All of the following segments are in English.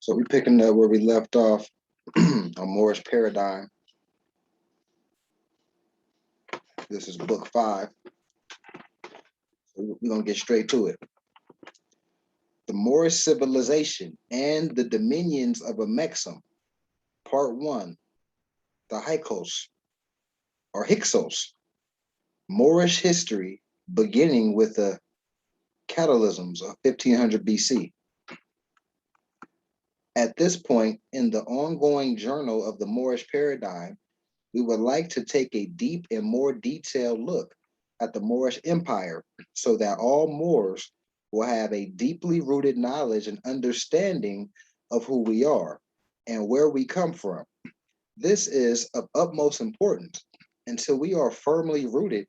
So we're picking up where we left off on Moorish Paradigm. This is book 5. So we're going to get straight to it. The Moorish Civilization and the Dominions of Amexem, Part 1, the Hyksos, or Hyksos, Moorish History, beginning with the catalysms of 1500 BC. At this point in the ongoing journal of the Moorish Paradigm, we would like to take a deep and more detailed look at the Moorish Empire so that all Moors will have a deeply rooted knowledge and understanding of who we are and where we come from. This is of utmost importance. Until we are firmly rooted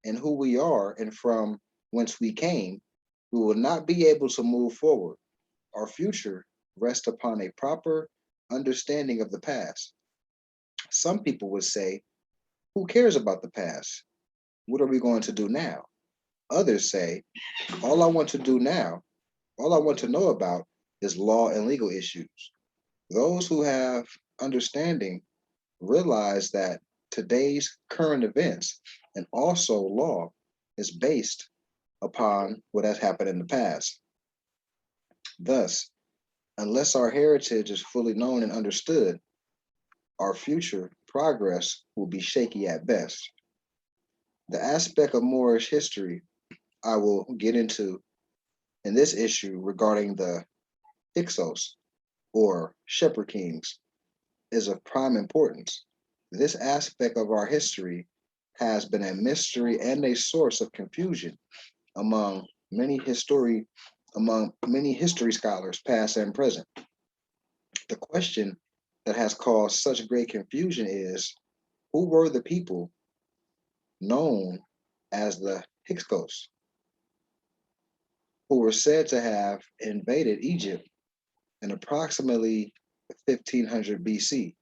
in who we are and from whence we came, we will not be able to move forward. Our future rests upon a proper understanding of the past. Some people would say, who cares about the past? What are we going to do now? Others say, all I want to do now, all I want to know about is law and legal issues. Those who have understanding realize that today's current events and also law is based upon what has happened in the past. Thus, unless our heritage is fully known and understood, our future progress will be shaky at best. The aspect of Moorish history I will get into in this issue regarding the Hyksos, or Shepherd Kings, is of prime importance. This aspect of our history has been a mystery and a source of confusion among many history scholars, past and present. The question that has caused such great confusion is, who were the people known as the Hyksos, who were said to have invaded Egypt in approximately 1500 BC?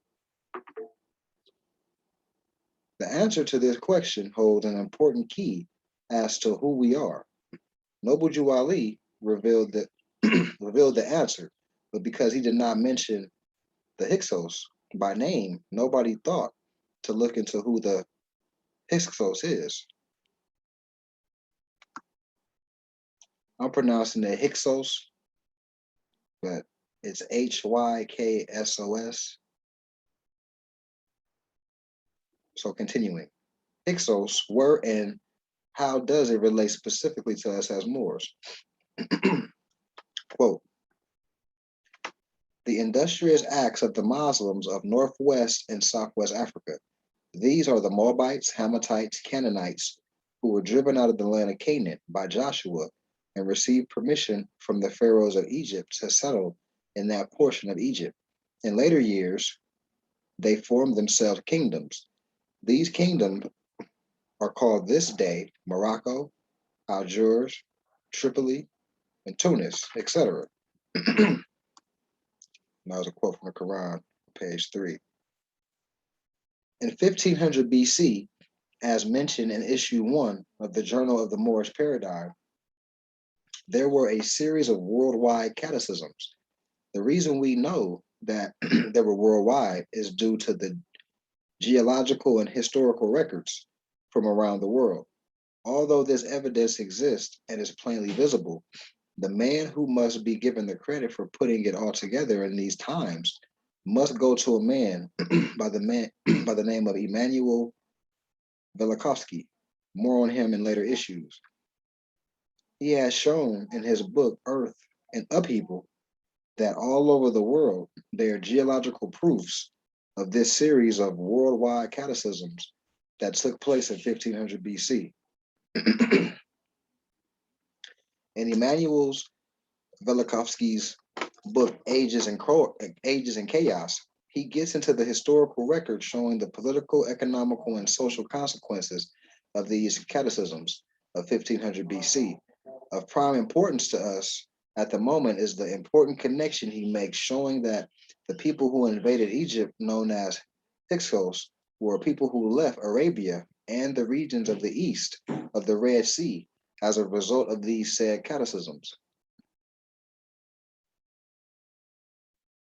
The answer to this question holds an important key as to who we are. Noble Jew Ali revealed the answer, but because he did not mention the Hyksos by name, nobody thought to look into who the Hyksos is. I'm pronouncing it Hyksos, but it's Hyksos. So continuing, Hyksos were, and how does it relate specifically to us as Moors? Quote, the industrious acts of the Muslims of Northwest and Southwest Africa. These are the Moabites, Hamathites, Canaanites, who were driven out of the land of Canaan by Joshua and received permission from the pharaohs of Egypt to settle in that portion of Egypt. In later years, they formed themselves kingdoms. These kingdoms are called this day Morocco, Algiers, Tripoli, and Tunis, etc. That was a quote from the Quran, page 3. In 1500 BC, as mentioned in issue 1 of the Journal of the Moorish Paradigm, there were a series of worldwide cataclysms. The reason we know that they were worldwide is due to the geological and historical records from around the world. Although this evidence exists and is plainly visible, the man who must be given the credit for putting it all together in these times must go to a man by the name of Emmanuel Velikovsky. More on him in later issues. He has shown in his book Earth in Upheaval that all over the world there are geological proofs of this series of worldwide cataclysms that took place in 1500 BC. In Emmanuel Velikovsky's book Ages and Chaos, he gets into the historical record showing the political, economical, and social consequences of these cataclysms of 1500 BC. Of prime importance to us at the moment is the important connection he makes showing that the people who invaded Egypt, known as Hyksos, were people who left Arabia and the regions of the east of the Red Sea as a result of these said cataclysms.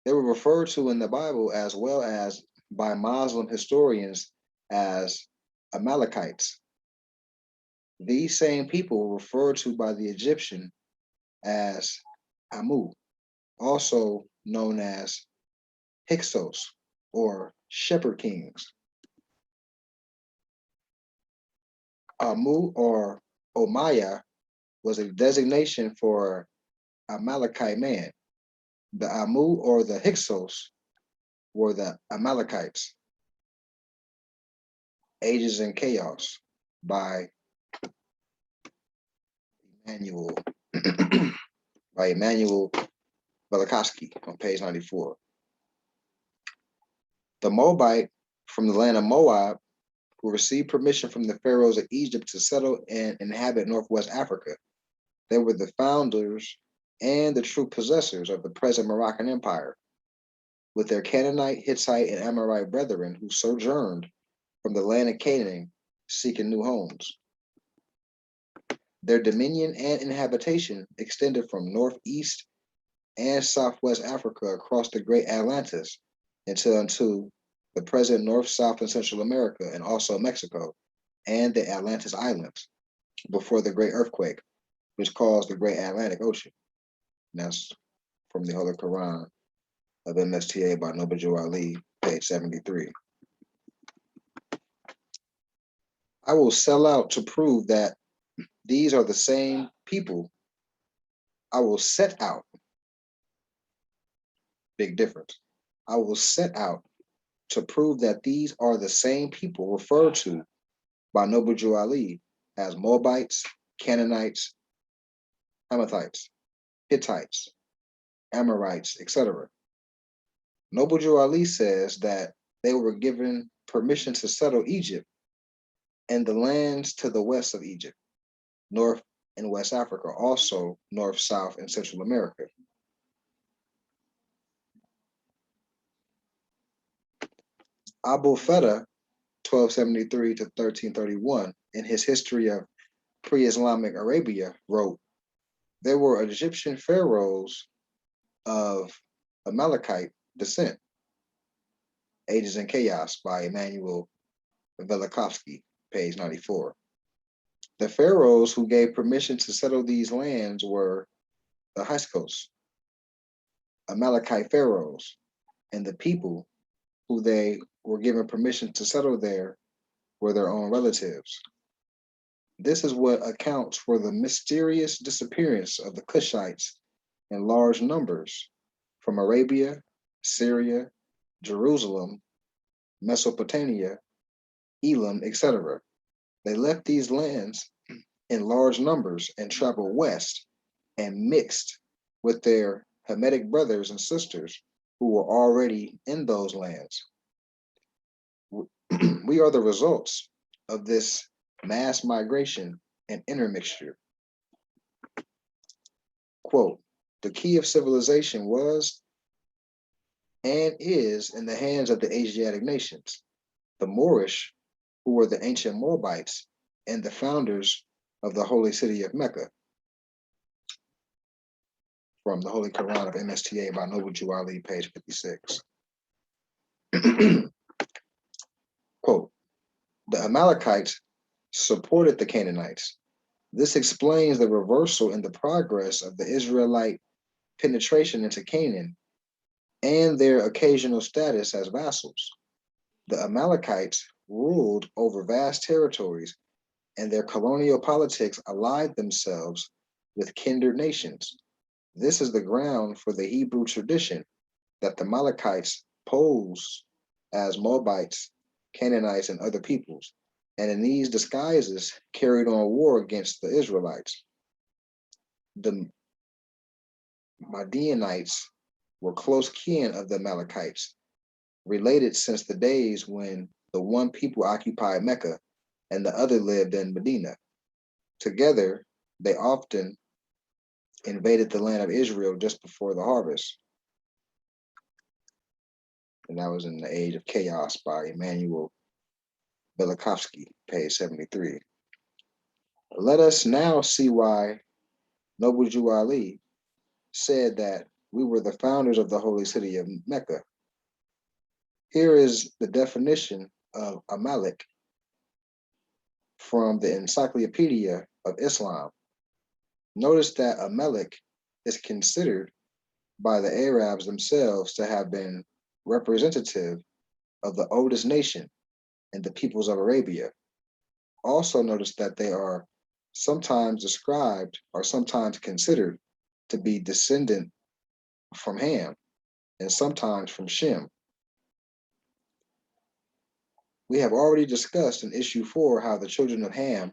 They were referred to in the Bible as well as by Muslim historians as Amalekites. These same people were referred to by the Egyptian as Amu, also known as Hyksos or Shepherd Kings. Amu or Omaya was a designation for Amalekite man. The Amu or the Hyksos were the Amalekites. Ages in Chaos by Emmanuel by Emmanuel Velikovsky on page 94. The Moabite from the land of Moab, who received permission from the pharaohs of Egypt to settle and inhabit Northwest Africa. They were the founders and the true possessors of the present Moroccan Empire, with their Canaanite, Hittite, and Amorite brethren who sojourned from the land of Canaan seeking new homes. Their dominion and inhabitation extended from northeast and southwest Africa across the great Atlantis until the present North, South, and Central America, and also Mexico and the Atlantis Islands before the great earthquake, which caused the great Atlantic Ocean. And that's from the Holy Quran of MSTA by Noble Ali, page 73. I will sell out to prove that these are the same people. I will set out. Big difference. I will set out to prove that these are the same people referred to by Noble Ali as Moabites, Canaanites, Amalekite, Hittites, Amorites, etc. Noble Ali says that they were given permission to settle Egypt and the lands to the west of Egypt, North and West Africa, also North, South, and Central America. Abu Feta, 1273 to 1331, in his history of pre-Islamic Arabia, wrote, there were Egyptian pharaohs of Amalekite descent. Ages in Chaos by Emmanuel Velikovsky, page 94. The pharaohs who gave permission to settle these lands were the Hyksos, Amalekite pharaohs, and the people who they were given permission to settle there were their own relatives. This is what accounts for the mysterious disappearance of the Cushites in large numbers from Arabia, Syria, Jerusalem, Mesopotamia, Elam, etc. They left these lands in large numbers and traveled west and mixed with their Hamitic brothers and sisters who were already in those lands. We are the results of this mass migration and intermixture. Quote, the key of civilization was and is in the hands of the Asiatic nations, the Moorish, who were the ancient Moabites and the founders of the holy city of Mecca. From the Holy Quran of MSTA by Noble Ali, page 56. Quote, the Amalekites supported the Canaanites. This explains the reversal in the progress of the Israelite penetration into Canaan and their occasional status as vassals. The Amalekites ruled over vast territories, and their colonial politics allied themselves with kindred nations. This is the ground for the Hebrew tradition that the Amalekites pose as Moabites, Canaanites, and other peoples, and in these disguises carried on war against the Israelites. The Madianites were close kin of the Amalekites, related since the days when the one people occupied Mecca and the other lived in Medina. Together, they often invaded the land of Israel just before the harvest. And that was in the Age of Chaos by Emmanuel Velikovsky, page 73. Let us now see why Noble Ali said that we were the founders of the holy city of Mecca. Here is the definition of Amalek from the Encyclopedia of Islam. Notice that Amalek is considered by the Arabs themselves to have been representative of the oldest nation and the peoples of Arabia. Also notice that they are sometimes described or sometimes considered to be descendant from Ham and sometimes from Shem. We have already discussed in issue 4 how the children of Ham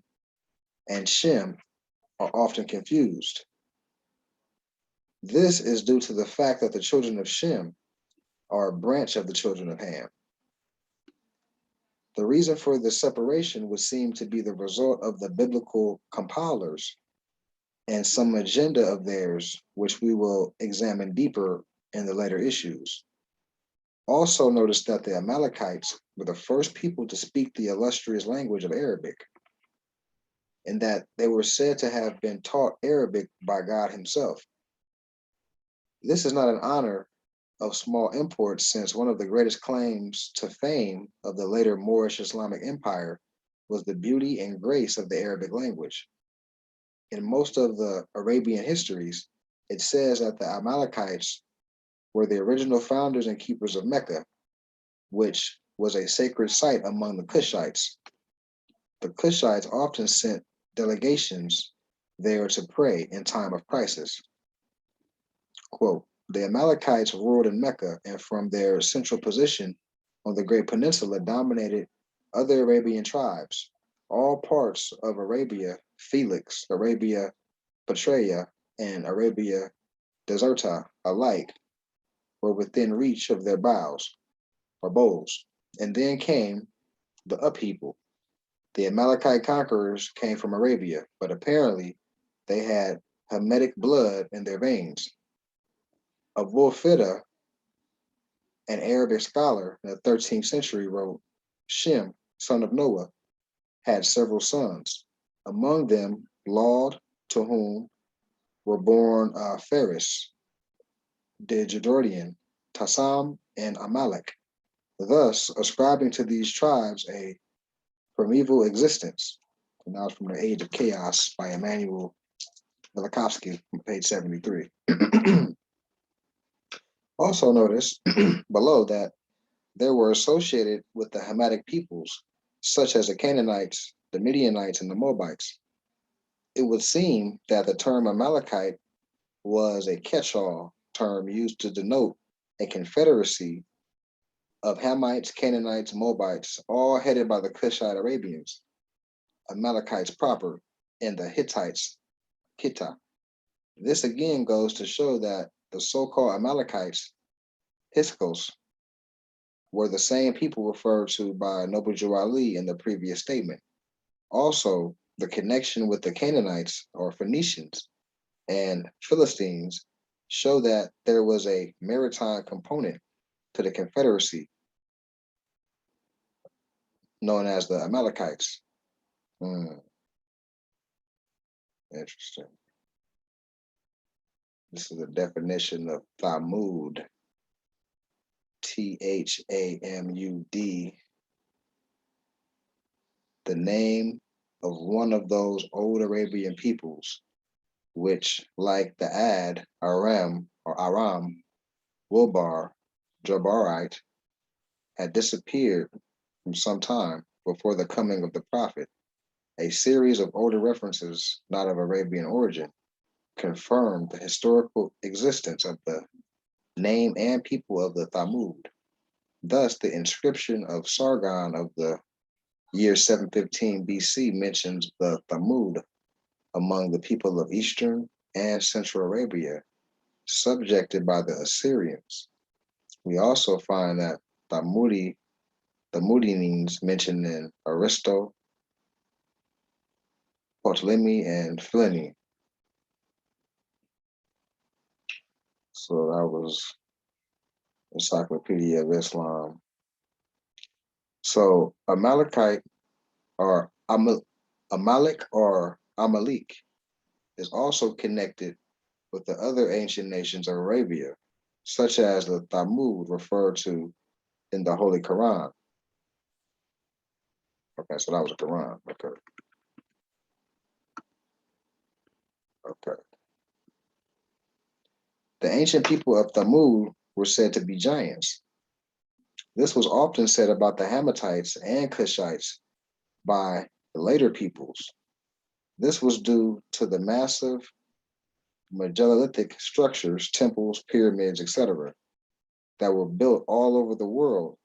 and Shem are often confused. This is due to the fact that the children of Shem are a branch of the children of Ham. The reason for this separation would seem to be the result of the biblical compilers and some agenda of theirs, which we will examine deeper in the later issues. Also notice that the Amalekites were the first people to speak the illustrious language of Arabic, and that they were said to have been taught Arabic by God himself. This is not an honor of small import, since one of the greatest claims to fame of the later Moorish Islamic Empire was the beauty and grace of the Arabic language. In most of the Arabian histories, it says that the Amalekites were the original founders and keepers of Mecca, which was a sacred site among the Cushites. The Cushites often sent delegations there to pray in time of crisis. Quote, the Amalekites ruled in Mecca, and from their central position on the Great Peninsula dominated other Arabian tribes. All parts of Arabia, Felix, Arabia Petraea, and Arabia Deserta alike were within reach of their bows or bowls. And then came the upheaval. The Amalekite conquerors came from Arabia, but apparently they had Hamitic blood in their veins. Abu Fida, an Arabic scholar in the 13th century, wrote, Shem, son of Noah, had several sons, among them Laud, to whom were born Pharis, the Jordanian, Tassam, and Amalek, thus ascribing to these tribes a primeval existence. And that was from The Age of Chaos by Emmanuel Velikovsky, page 73. Also notice below that they were associated with the Hamitic peoples, such as the Canaanites, the Midianites, and the Moabites. It would seem that the term Amalekite was a catch-all term used to denote a confederacy of Hamites, Canaanites, Moabites, all headed by the Cushite Arabians, Amalekites proper, and the Hittites, Kitta. This again goes to show that the so-called Amalekites, Hyksos, were the same people referred to by Noble Jew Ali in the previous statement. Also, the connection with the Canaanites or Phoenicians and Philistines show that there was a maritime component to the Confederacy known as the Amalekites. Interesting. This is a definition of Thamud, Thamud, the name of one of those old Arabian peoples, which, like the Ad, Aram, or Aram, Wilbar, Jabarite, had disappeared from some time before the coming of the prophet. A series of older references, not of Arabian origin, confirmed the historical existence of the name and people of the Thamud. Thus, the inscription of Sargon of the year 715 BC mentions the Thamud among the people of Eastern and Central Arabia, subjected by the Assyrians. We also find that Thamudines mentioned in Aristo, Ptolemy, and Pliny. So that was Encyclopedia of Islam. So Amalekite or Amalek or Amalek is also connected with the other ancient nations of Arabia, such as the Thamud referred to in the Holy Quran. Okay, so that was a Quran. Okay. Okay. The ancient people of Thamud were said to be giants. This was often said about the Hammatites and Cushites by the later peoples. This was due to the massive megalithic structures, temples, pyramids, etc., that were built all over the world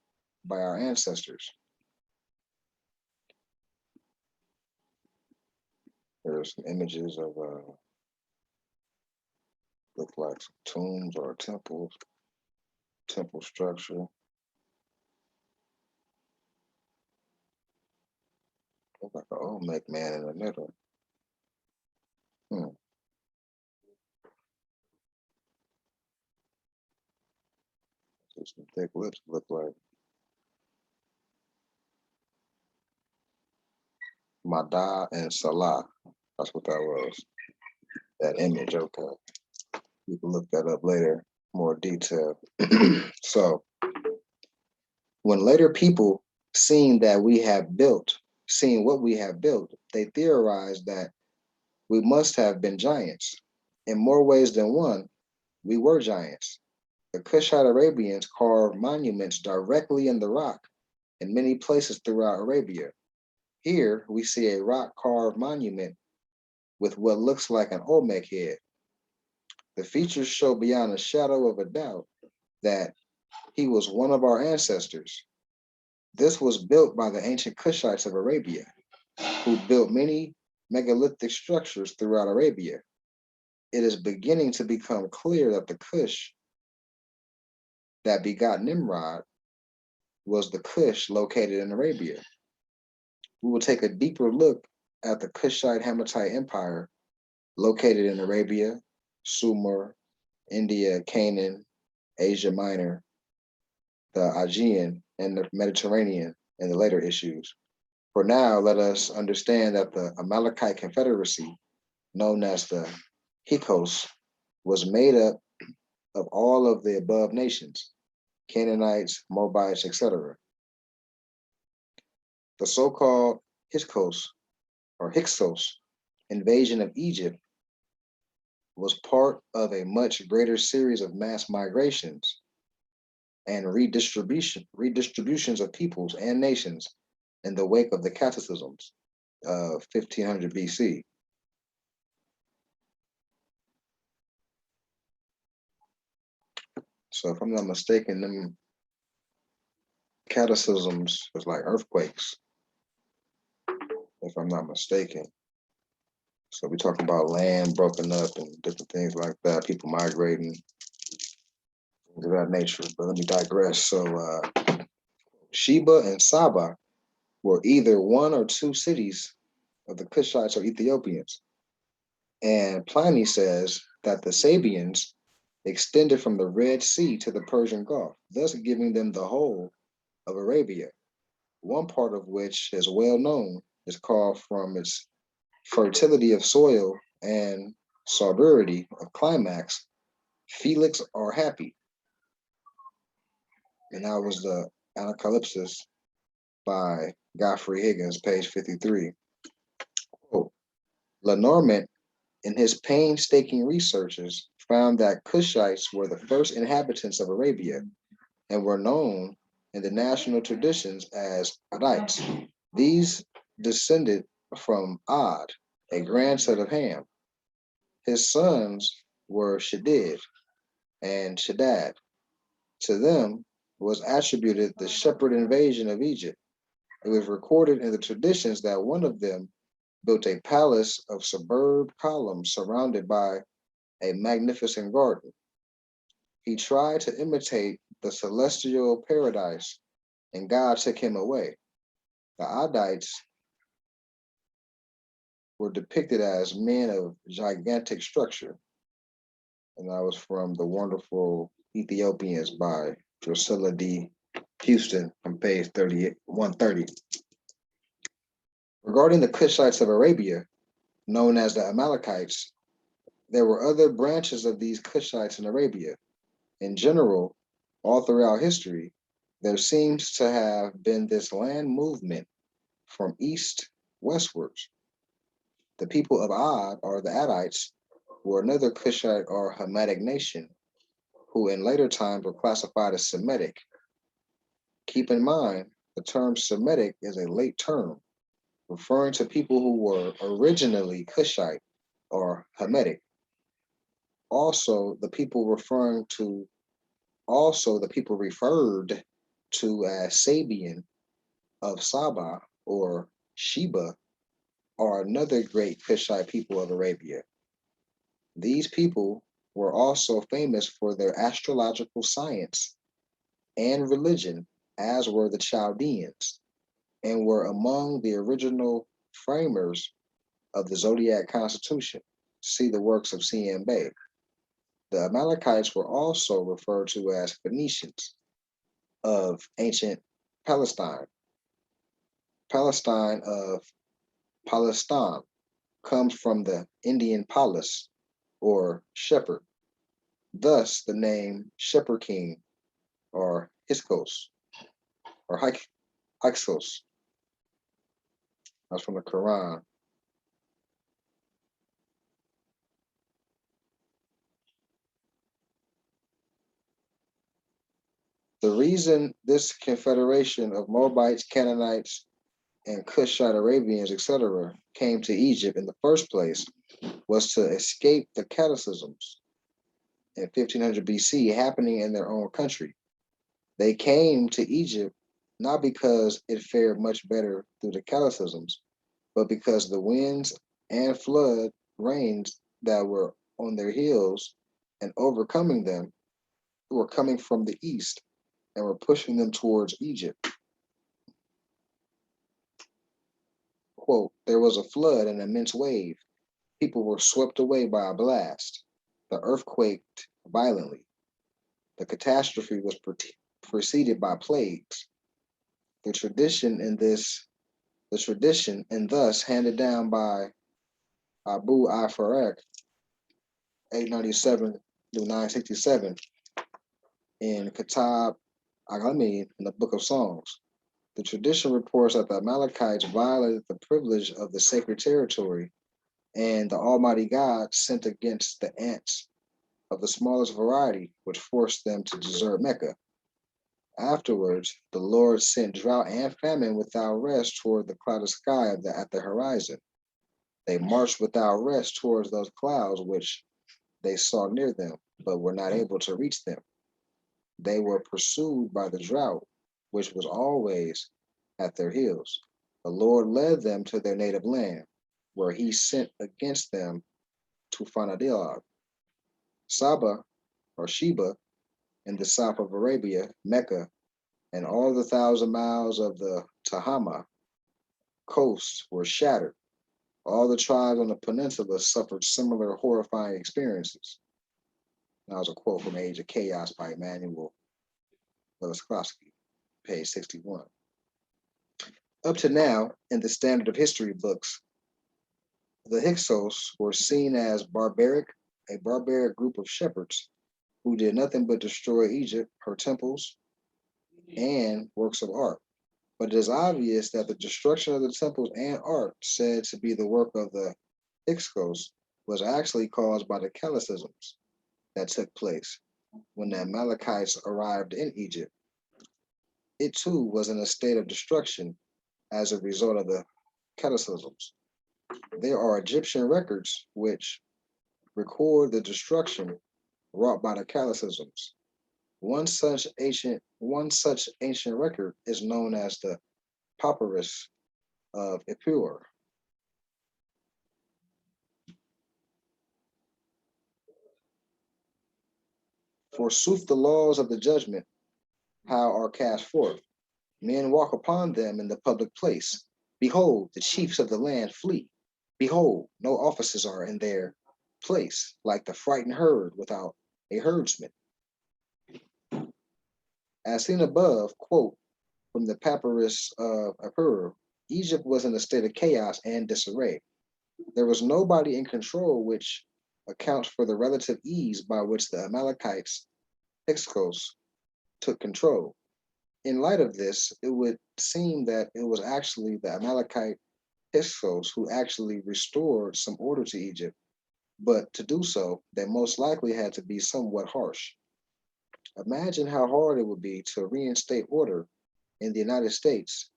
by our ancestors. There's some images of look like some tombs or temples, temple structure. Look like an Olmec man in the middle. Some thick lips look like Mada and Salah. That's what that was. That image, okay. You can look that up later, more detail. So when later people seeing what we have built, they theorized that we must have been giants. In more ways than one, we were giants. The Kushite Arabians carved monuments directly in the rock in many places throughout Arabia. Here we see a rock carved monument with what looks like an Olmec head. The features show beyond a shadow of a doubt that he was one of our ancestors. This was built by the ancient Kushites of Arabia, who built many megalithic structures throughout Arabia. It is beginning to become clear that the Kush that begot Nimrod was the Kush located in Arabia. We will take a deeper look at the Kushite Hammite Empire located in Arabia, Sumer, India, Canaan, Asia Minor, the Aegean, and the Mediterranean in the later issues. For now, let us understand that the Amalekite Confederacy, known as the Hyksos, was made up of all of the above nations, Canaanites, Moabites, etc. The so-called Hyksos invasion of Egypt was part of a much greater series of mass migrations and redistributions of peoples and nations in the wake of the cataclysms of 1500 BC. So if I'm not mistaken, them cataclysms was like earthquakes, if I'm not mistaken. So we talk about land broken up and different things like that, people migrating, things of that nature. But let me digress. So Sheba and Saba were either one or two cities of the Kushites or Ethiopians. And Pliny says that the Sabians extended from the Red Sea to the Persian Gulf, thus giving them the whole of Arabia, one part of which is well known, is called from its fertility of soil and salubrity of climax, Felix or happy. And that was the Anacalypsis by Godfrey Higgins, page 53. Quote, Lenormand, in his painstaking researches, found that Kushites were the first inhabitants of Arabia and were known in the national traditions as Adites. These descended from Ad, a grandson of Ham. His sons were Shedid and Shaddad. To them was attributed the shepherd invasion of Egypt. It was recorded in the traditions that one of them built a palace of superb columns surrounded by a magnificent garden. He tried to imitate the celestial paradise, and God took him away. The Adites were depicted as men of gigantic structure. And that was from The Wonderful Ethiopians by Drusilla D. Houston on page 130. Regarding the Kushites of Arabia, known as the Amalekites, There were other branches of these Cushites in Arabia. In general, all throughout history, there seems to have been this land movement from east westwards. The people of Ad, or the Adites, were another Cushite or Hamitic nation who in later times were classified as Semitic. Keep in mind, the term Semitic is a late term, referring to people who were originally Cushite or Hamitic. Also, the people referring to also the people referred to as Sabian of Saba or Sheba are another great Cushite people of Arabia. These people were also famous for their astrological science and religion, as were the Chaldeans, and were among the original framers of the Zodiac Constitution. See the works of C.M. Bay. The Amalekites were also referred to as Phoenicians of ancient Palestine. Palestine of Palestine comes from the Indian Palis, or shepherd. Thus, the name Shepherd King, or Hyksos, or Hyksos. That's from the Quran. The reason this confederation of Moabites, Canaanites, and Cushite Arabians, etc., came to Egypt in the first place was to escape the cataclysms in 1500 BC happening in their own country. They came to Egypt not because it fared much better through the cataclysms, but because the winds and flood rains that were on their heels and overcoming them were coming from the east and were pushing them towards Egypt. Quote, there was a flood, an immense wave. People were swept away by a blast. The earth quaked violently. The catastrophe was preceded by plagues. The tradition in this, the tradition and thus handed down by Abu al-Faraq, 897 through 967, in Kitab Agami, in the Book of Songs. The tradition reports that the Amalekites violated the privilege of the sacred territory, and the Almighty God sent against the ants of the smallest variety, which forced them to desert Mecca. Afterwards, the Lord sent drought and famine without rest toward the clouded sky at the horizon. They marched without rest towards those clouds which they saw near them, but were not able to reach them. They were pursued by the drought, which was always at their heels. The Lord led them to their native land, where he sent against them to Fanadilag, Saba, or Sheba, in the south of Arabia, Mecca, and all the 1,000 miles of the Tahama coast were shattered. All the tribes on the peninsula suffered similar horrifying experiences. That was a quote from Age of Chaos by Emmanuel Velikovsky, page 61. Up to now, in the standard of history books, the Hyksos were seen as a barbaric group of shepherds who did nothing but destroy Egypt, her temples, and works of art. But it is obvious that the destruction of the temples and art said to be the work of the Hyksos was actually caused by the cataclysms that took place when the Amalekites arrived in Egypt. It too was in a state of destruction as a result of the cataclysms. There are Egyptian records which record the destruction wrought by the cataclysms. One such ancient record is known as the Papyrus of Epur. Forsooth, the laws of the judgment, how are cast forth. Men walk upon them in the public place. Behold, the chiefs of the land flee. Behold, no officers are in their place, like the frightened herd without a herdsman. As seen above, quote, from the Papyrus of Epur, Egypt was in a state of chaos and disarray. There was nobody in control, which accounts for the relative ease by which the Amalekites, Hyksos, took control. In light of this, it would seem that it was actually the Amalekite Hyksos who actually restored some order to Egypt, but to do so, they most likely had to be somewhat harsh. Imagine how hard it would be to reinstate order in the United States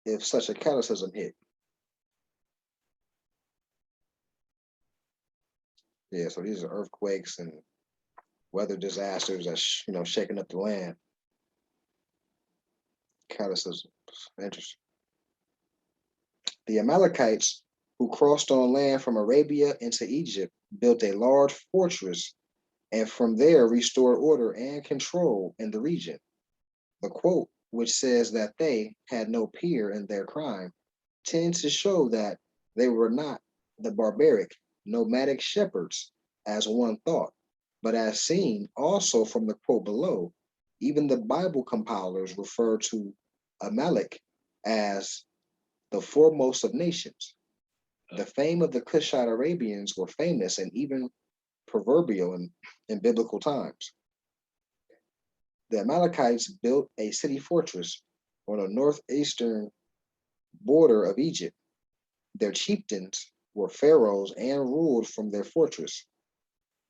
if such a cataclysm hit. Yeah, so these are earthquakes and weather disasters that's shaking up the land. Cataclysm. Interesting. The Amalekites, who crossed on land from Arabia into Egypt, built a large fortress and from there restored order and control in the region. The quote, which says that they had no peer in their crime, tends to show that they were not the barbaric, nomadic shepherds as one thought, but as seen also from the quote below, even the Bible compilers refer to Amalek as the foremost of nations. The fame of the Cushite Arabians were famous and even proverbial in biblical times. The Amalekites built a city fortress on the northeastern border of Egypt. Their chieftains were pharaohs and ruled from their fortress.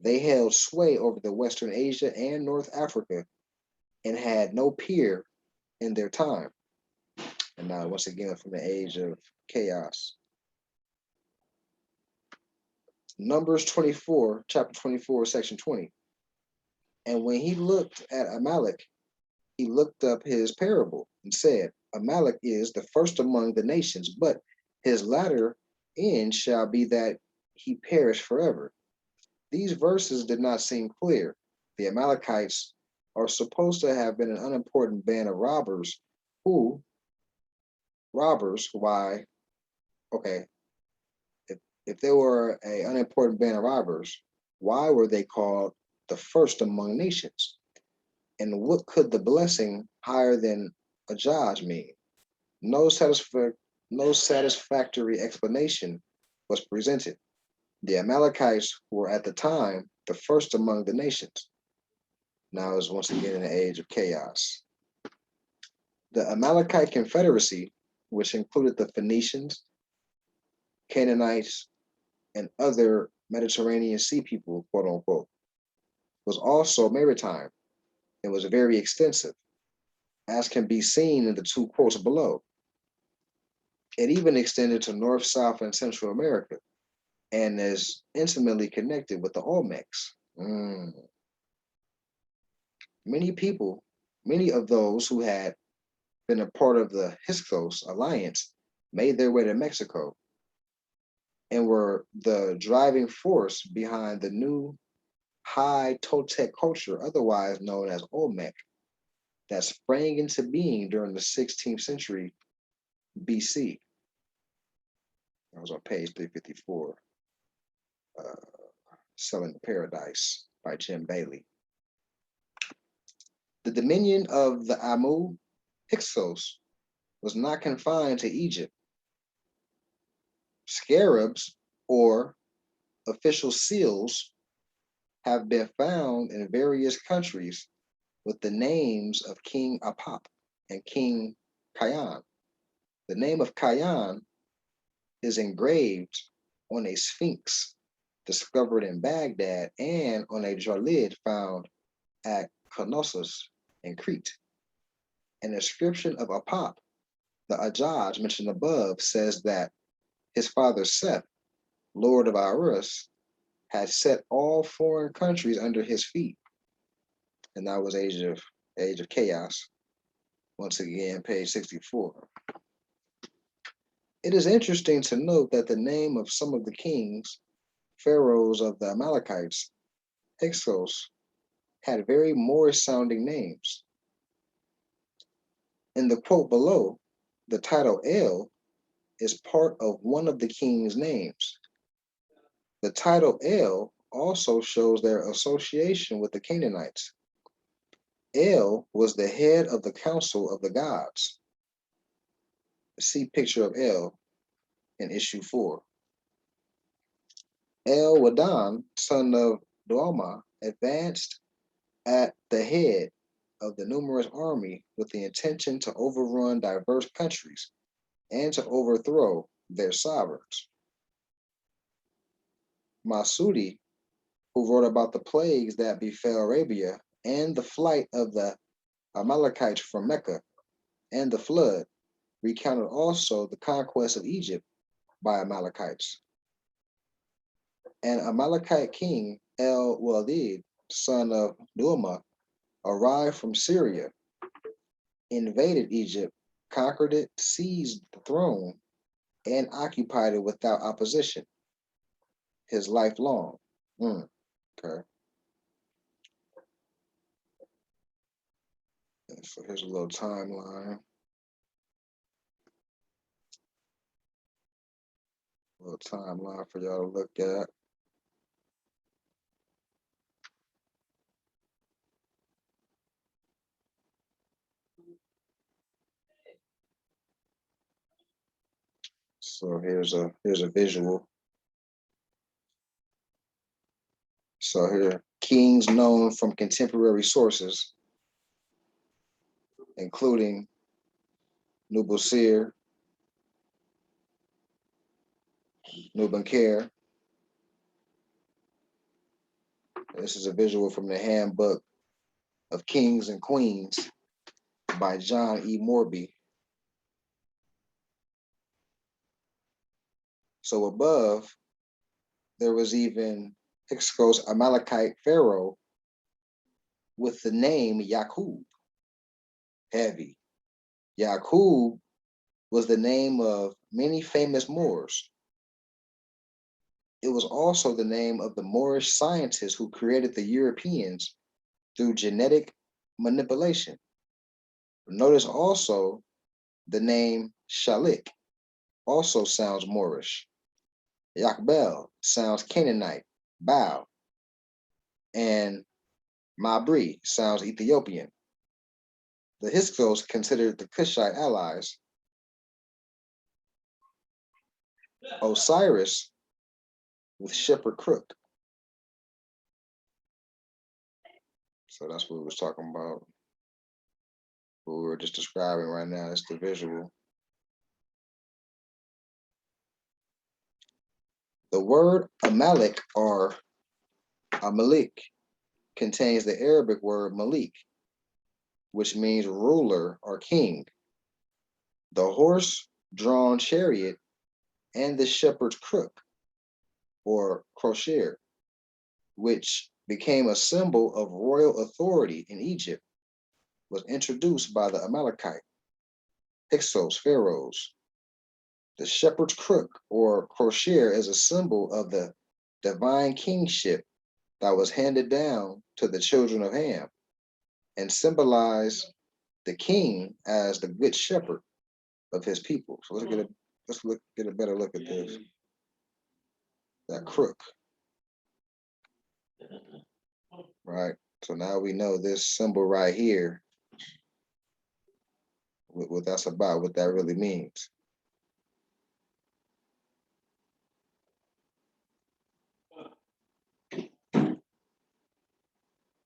They held sway over the Western Asia and North Africa and had no peer in their time. And now, once again, from the age of chaos. Numbers 24, chapter 24, section 20. And when he looked at Amalek, he looked up his parable and said, Amalek is the first among the nations, but his latter end shall be that he perish forever. These verses did not seem clear. The Amalekites are supposed to have been an unimportant band of robbers why, okay, if they were an unimportant band of robbers, why were they called the first among nations? And what could the blessing higher than a judge mean? No satisfactory explanation was presented. The Amalekites were at the time the first among the nations. Now is once again in the age of chaos. The Amalekite Confederacy, which included the Phoenicians, Canaanites, and other Mediterranean Sea people, quote unquote, was also maritime and was very extensive, as can be seen in the two quotes below. It even extended to North, South, and Central America and is intimately connected with the Olmecs. Many of those who had been a part of the Hyksos alliance made their way to Mexico and were the driving force behind the new high Toltec culture, otherwise known as Olmec, that sprang into being during the 16th century BC. That was on page 354, Selling the Paradise by Jim Bailey. The dominion of the Amu Hyksos was not confined to Egypt. Scarabs, or official seals, have been found in various countries with the names of King Apap and King Kayan. The name of Kayan is engraved on a sphinx discovered in Baghdad and on a jalid found at Knossos in Crete. An inscription of Apap, the Ajaj mentioned above, says that his father Seth, Lord of Arus, had set all foreign countries under his feet. And that was Age of Chaos. Once again, page 64. It is interesting to note that the name of some of the kings, pharaohs of the Amalekites, Hyksos, had very Moorish sounding names. In the quote below, the title El is part of one of the king's names. The title El also shows their association with the Canaanites. El was the head of the council of the gods. See picture of El in issue 4. El Wadan, son of Duama, advanced at the head of the numerous army with the intention to overrun diverse countries and to overthrow their sovereigns. Masudi, who wrote about the plagues that befell Arabia and the flight of the Amalekites from Mecca and the flood, recounted also the conquest of Egypt by Amalekites. An Amalekite king, El-Walid, son of Duama, arrived from Syria, invaded Egypt, conquered it, seized the throne, and occupied it without opposition, his life long. Okay. So here's a little timeline. A little timeline for y'all to look at. So here's a visual. So here, kings known from contemporary sources, including Nubusir, Nubanker. This is a visual from the Handbook of Kings and Queens by John E. Morby. So above, there was even Hyksos Amalekite pharaoh with the name Yaqub. Heavy. Yaqub was the name of many famous Moors. It was also the name of the Moorish scientists who created the Europeans through genetic manipulation. Notice also the name Shalik also sounds Moorish. Yakbel sounds Canaanite, Baal, and Mabri sounds Ethiopian. The Hyksos considered the Kushite allies. Osiris with shepherd crook. So that's what we was talking about. What we were just describing right now is the visual. The word Amalek or Amalek contains the Arabic word Malik, which means ruler or king. The horse-drawn chariot and the shepherd's crook or crosier, which became a symbol of royal authority in Egypt, was introduced by the Amalekite Hyksos pharaohs. The shepherd's crook or crosier is a symbol of the divine kingship that was handed down to the children of Ham and symbolized the king as the good shepherd of his people. So let's get a better look at this. That crook. Right. So now we know this symbol right here, what that's about, what that really means.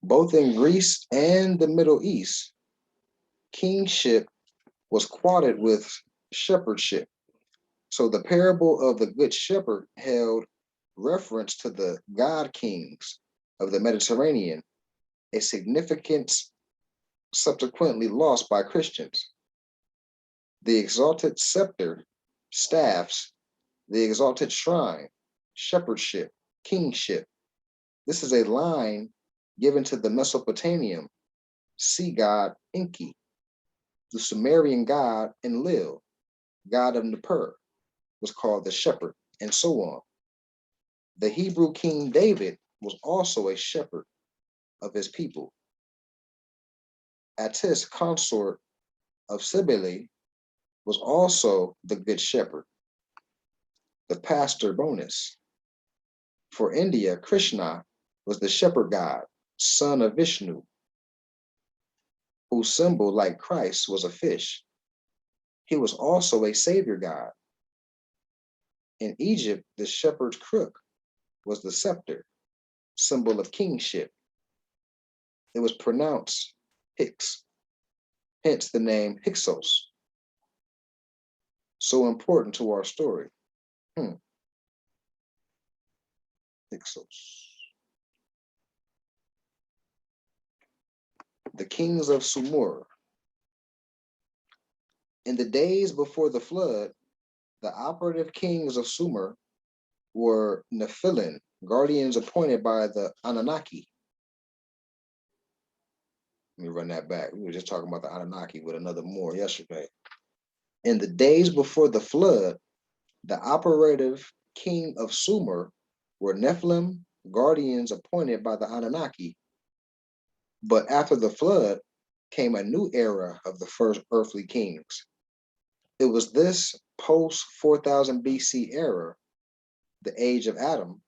Both in Greece and the Middle East, kingship was quoted with shepherdship. So the parable of the Good Shepherd held reference to the god kings of the Mediterranean, a significance subsequently lost by Christians. The exalted scepter, staffs, the exalted shrine, shepherdship, kingship. This is a line given to the Mesopotamian sea god Enki, the Sumerian god Enlil, god of Nippur, was called the shepherd, and so on. The Hebrew King David was also a shepherd of his people. Attis, consort of Cybele, was also the good shepherd, the pastor bonus. For India, Krishna was the shepherd god, son of Vishnu, whose symbol, like Christ, was a fish. He was also a savior god. In Egypt, the shepherd's crook was the scepter, symbol of kingship. It was pronounced Hicks, hence the name Hyksos, so important to our story. Hyksos. The kings of Sumer. In the days before the flood, the operative kings of Sumer were Nephilim, guardians appointed by the Anunnaki. Let me run that back. We were just talking about the Anunnaki with another Moor yesterday. In the days before the flood, the operative king of Sumer were Nephilim, guardians appointed by the Anunnaki. But after the flood came a new era of the first earthly kings. It was this post 4000 BC era, the age of Adam,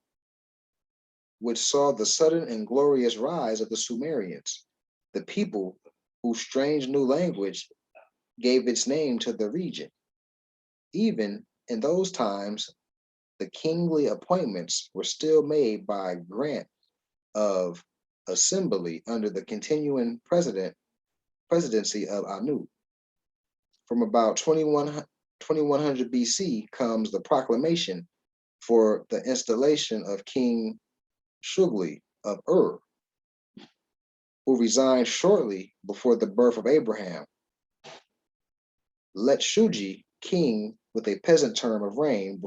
which saw the sudden and glorious rise of the Sumerians, the people whose strange new language gave its name to the region. Even in those times, the kingly appointments were still made by grant of assembly under the continuing presidency of Anu. From about 2100 BC comes the proclamation for the installation of King Shugli of Ur, who resigned shortly before the birth of Abraham. Let Shuji, king with a peasant term of reign,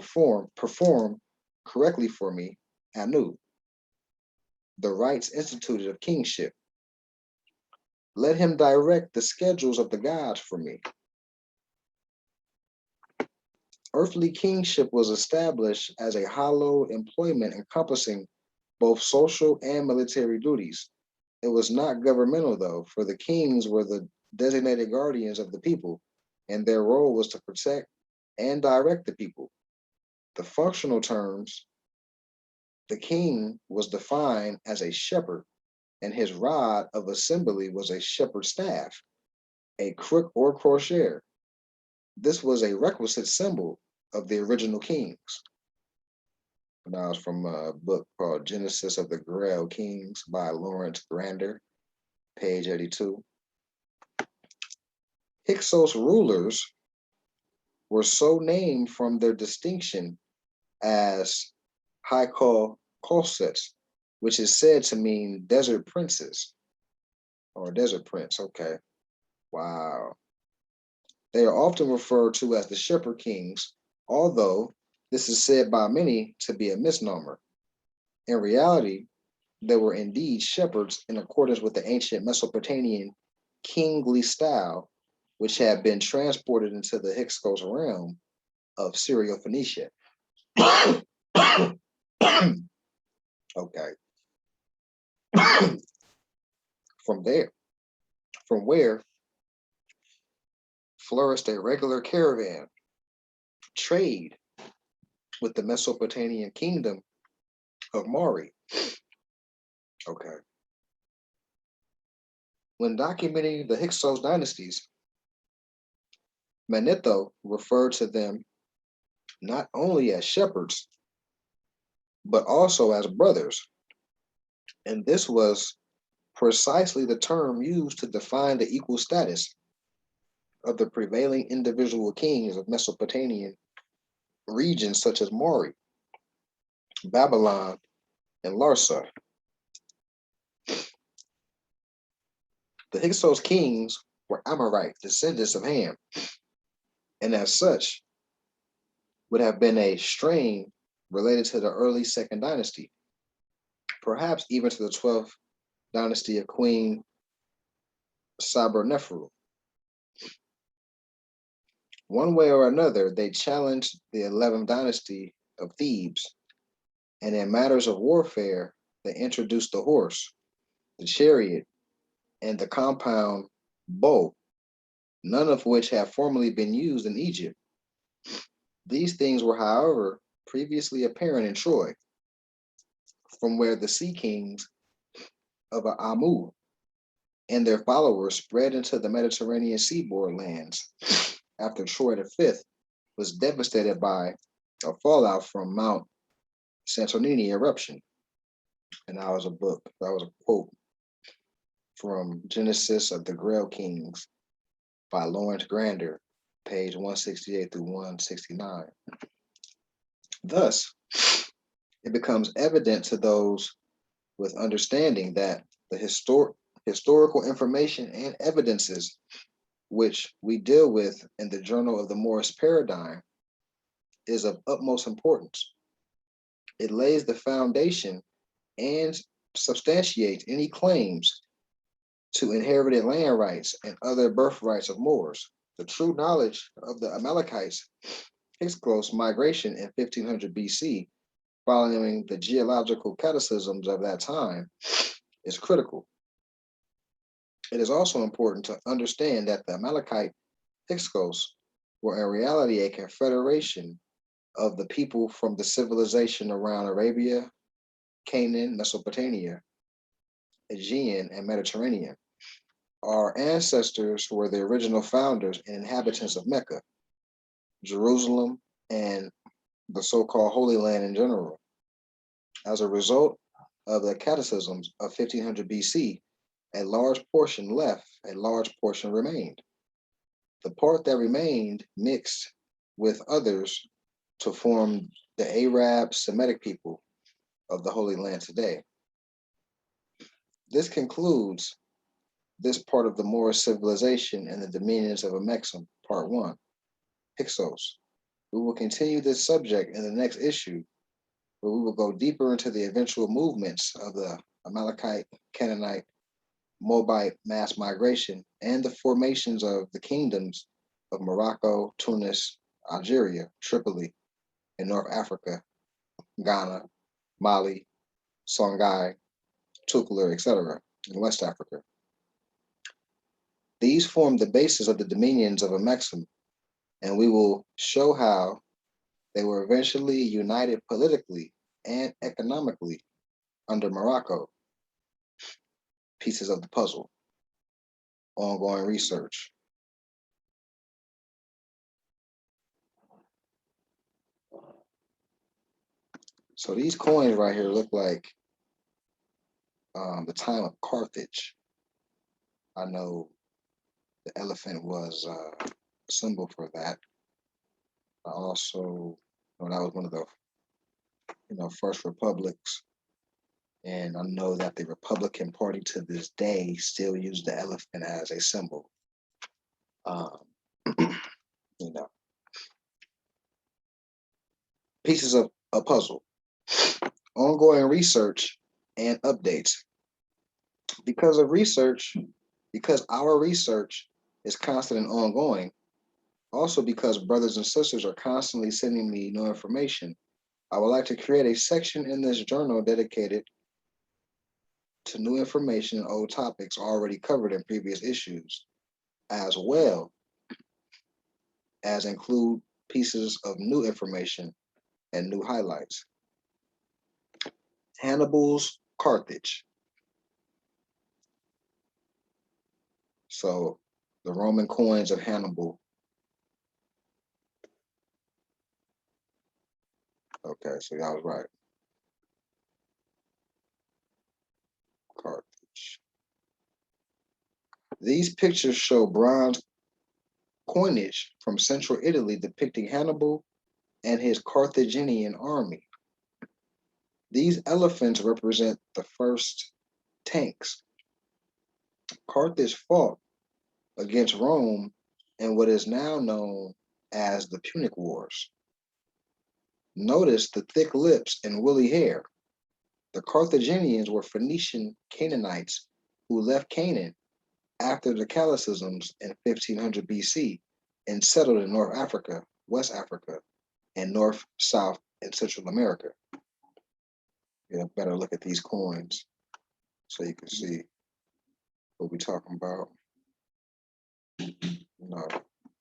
perform correctly for me, Anu, the rites instituted of kingship. Let him direct the schedules of the gods for me. Earthly kingship was established as a hallowed employment encompassing both social and military duties. It was not governmental, though, for the kings were the designated guardians of the people, and their role was to protect and direct the people. The functional terms, the king was defined as a shepherd, and his rod of assembly was a shepherd's staff, a crook or crochet. This was a requisite symbol of the original kings. Now it's from a book called Genesis of the Grail Kings by Lawrence Grander, page 82. Hyksos rulers were so named from their distinction as Hyksos, which is said to mean desert princes or desert prince. Okay. Wow. They are often referred to as the shepherd kings, although this is said by many to be a misnomer. In reality, they were indeed shepherds in accordance with the ancient Mesopotamian kingly style, which had been transported into the Hyksos realm of Syro-Phoenicia. Okay. From where flourished a regular caravan trade with the Mesopotamian kingdom of Mari. Okay. When documenting the Hyksos dynasties, Manetho referred to them not only as shepherds, but also as brothers. And this was precisely the term used to define the equal status of the prevailing individual kings of Mesopotamian regions such as Mari, Babylon, and Larsa. The Hyksos kings were Amorite descendants of Ham, and as such would have been a strain related to the early Second Dynasty, perhaps even to the 12th dynasty of Queen Saber-Neferu. One way or another, they challenged the 11th dynasty of Thebes, and in matters of warfare, they introduced the horse, the chariot, and the compound bow, none of which have formerly been used in Egypt. These things were, however, previously apparent in Troy, from where the sea kings of Amu and their followers spread into the Mediterranean seaboard lands after Troy V was devastated by a fallout from Mount Santorini eruption. And that was a book. That was a quote from Genesis of the Grail Kings by Lawrence Grander, page 168 through 169. Thus, it becomes evident to those with understanding that the historical information and evidences which we deal with in the Journal of the Moorish Paradigm is of utmost importance. It lays the foundation and substantiates any claims to inherited land rights and other birthrights of Moors. The true knowledge of the Amalekites' Hyksos migration in 1500 BC, following the geological cataclysms of that time, is critical. It is also important to understand that the Amalekite Hyksos were in reality a confederation of the people from the civilization around Arabia, Canaan, Mesopotamia, Aegean, and Mediterranean. Our ancestors were the original founders and inhabitants of Mecca, Jerusalem, and the so-called Holy Land in general. As a result of the cataclysms of 1500 BC, a large portion left, a large portion remained. The part that remained mixed with others to form the Arab Semitic people of the Holy Land today. This concludes this part of the Moorish civilization and the dominions of Amexem, part 1, Hyksos. We will continue this subject in the next issue, where we will go deeper into the eventual movements of the Amalekite, Canaanite, Moabite mass migration and the formations of the kingdoms of Morocco, Tunis, Algeria, Tripoli, in North Africa, Ghana, Mali, Songhai, Tukler, etc., in West Africa. These form the basis of the dominions of Amexem, and we will show how they were eventually united politically and economically under Morocco. Pieces of the puzzle. Ongoing research. So these coins right here look like the time of Carthage. I know the elephant was a symbol for that. I also know that was one of the first republics, and I know that the Republican Party to this day still use the elephant as a symbol. Pieces of a puzzle. Ongoing research and updates. Because our research is constant and ongoing, also because brothers and sisters are constantly sending me new information, I would like to create a section in this journal dedicated to new information and old topics already covered in previous issues, as well as include pieces of new information and new highlights. Hannibal's Carthage. So the Roman coins of Hannibal. Okay, so y'all was right. Carthage. These pictures show bronze coinage from central Italy depicting Hannibal and his Carthaginian army. These elephants represent the first tanks. Carthage fought against Rome in what is now known as the Punic Wars. Notice the thick lips and woolly hair. The Carthaginians were Phoenician Canaanites who left Canaan after the cataclysms in 1500 BC and settled in North Africa, West Africa, and North, South, and Central America. You better look at these coins so you can see what we're talking about.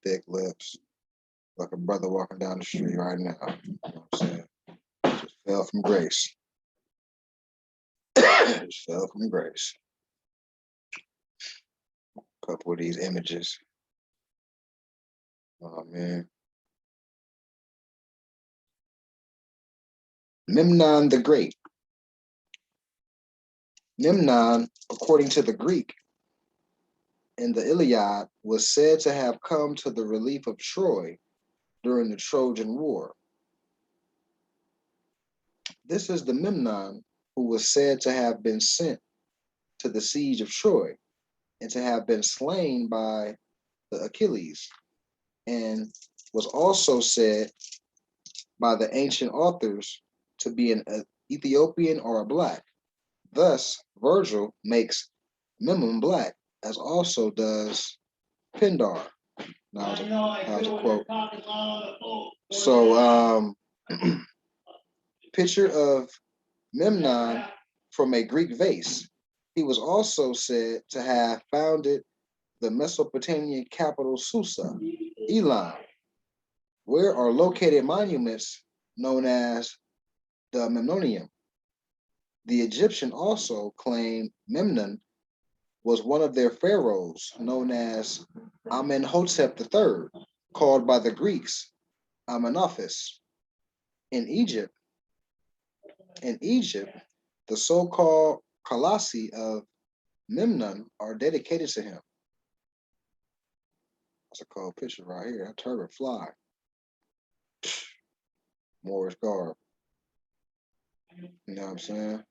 Thick lips, like a brother walking down the street right now. You know what I'm saying? Just fell from grace. Just fell from grace. A couple of these images. Oh man. Memnon the Great. Memnon, according to the Greek in the Iliad, was said to have come to the relief of Troy during the Trojan War. This is the Memnon who was said to have been sent to the siege of Troy and to have been slain by the Achilles, and was also said by the ancient authors to be an Ethiopian or a black. Thus, Virgil makes Memnon black, as also does Pindar. Now, how's a quote? So, picture of Memnon from a Greek vase. He was also said to have founded the Mesopotamian capital Susa, Elam, where are located monuments known as the Memnonium. The Egyptian also claimed Memnon was one of their pharaohs, known as Amenhotep III, called by the Greeks Amenophis. In Egypt, the so-called colossi of Memnon are dedicated to him. That's a cool picture right here. A turban fly. Moorish garb. You know what I'm saying?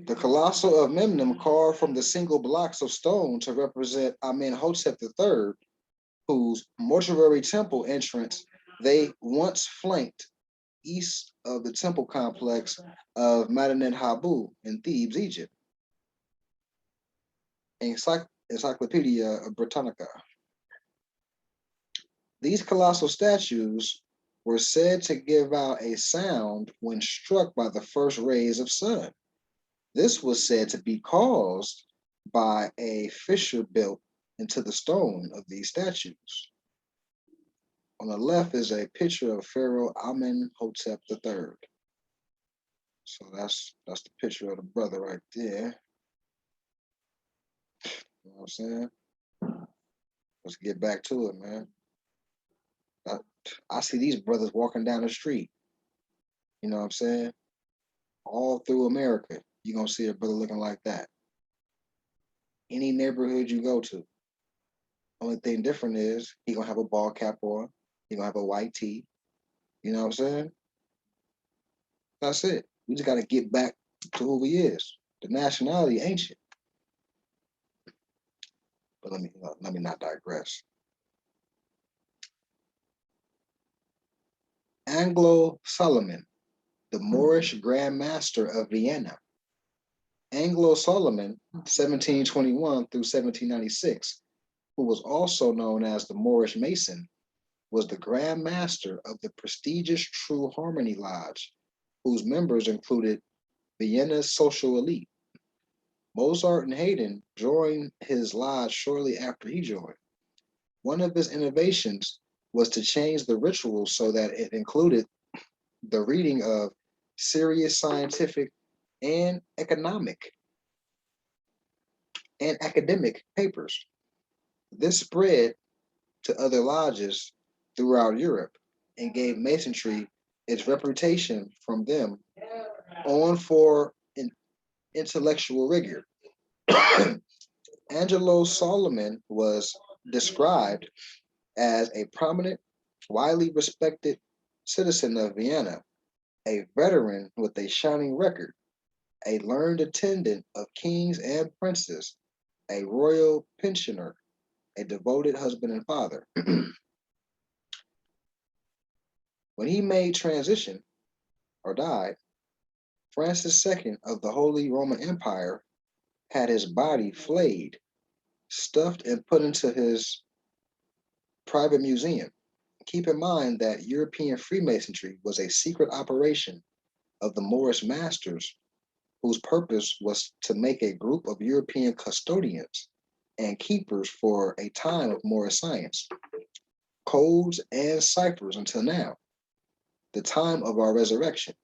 The colossal of Memnon carved from the single blocks of stone to represent Amenhotep III, whose mortuary temple entrance they once flanked east of the temple complex of Medinet Habu in Thebes, Egypt. Encyclopedia Britannica. These colossal statues were said to give out a sound when struck by the first rays of sun. This was said to be caused by a fissure built into the stone of these statues. On the left is a picture of Pharaoh Amenhotep III. So that's the picture of the brother right there. You know what I'm saying? Let's get back to it, man. I see these brothers walking down the street. You know what I'm saying? All through America, you're going to see a brother looking like that. Any neighborhood you go to. Only thing different is he going to have a ball cap on. He going to have a white tee. You know what I'm saying? That's it. We just got to get back to who he is. The nationality ancient. But let me not digress. Anglo-Solomon, the Moorish Grand Master of Vienna. Anglo-Solomon, 1721 through 1796, who was also known as the Moorish Mason, was the Grand Master of the prestigious True Harmony Lodge, whose members included Vienna's social elite. Mozart and Haydn joined his lodge shortly after he joined. One of his innovations was to change the rituals so that it included the reading of serious scientific and academic papers. This spread to other lodges throughout Europe and gave Masonry its reputation from them on for intellectual rigor. Angelo Solomon was described as a prominent, widely respected citizen of Vienna, a veteran with a shining record, a learned attendant of kings and princes, a royal pensioner, a devoted husband and father. When he made transition or died, Francis II of the Holy Roman Empire had his body flayed, stuffed, and put into his private museum. Keep in mind that European Freemasonry was a secret operation of the Moorish masters whose purpose was to make a group of European custodians and keepers for a time of Moorish science, codes, and ciphers until now, the time of our resurrection.